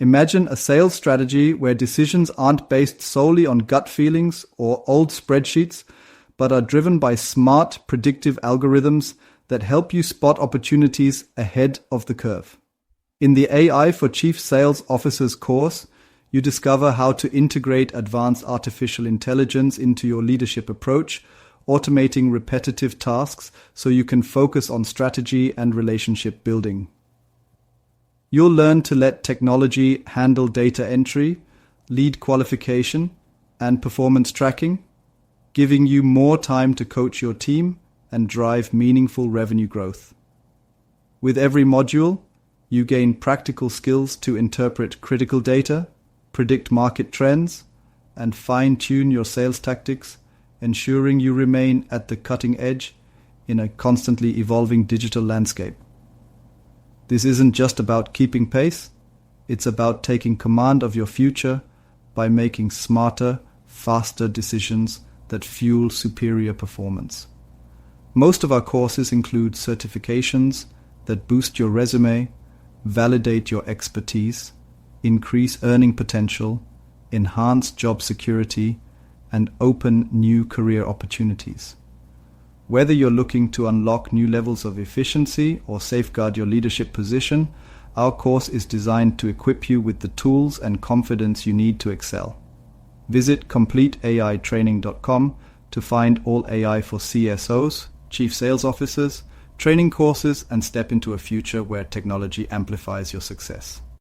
Imagine a sales strategy where decisions aren't based solely on gut feelings or old spreadsheets, but are driven by smart, predictive algorithms that help you spot opportunities ahead of the curve. In the AI for Chief Sales Officers course, you discover how to integrate advanced artificial intelligence into your leadership approach, automating repetitive tasks so you can focus on strategy and relationship building. You'll learn to let technology handle data entry, lead qualification, and performance tracking, giving you more time to coach your team and drive meaningful revenue growth. With every module, you gain practical skills to interpret critical data, predict market trends, and fine-tune your sales tactics, ensuring you remain at the cutting edge in a constantly evolving digital landscape. This isn't just about keeping pace, it's about taking command of your future by making smarter, faster decisions that fuel superior performance. Most of our courses include certifications that boost your resume, validate your expertise, increase earning potential, enhance job security, and open new career opportunities. Whether you're looking to unlock new levels of efficiency or safeguard your leadership position, our course is designed to equip you with the tools and confidence you need to excel. Visit CompleteAItraining.com to find all AI for CSOs, Chief Sales Officers, training courses, and step into a future where technology amplifies your success.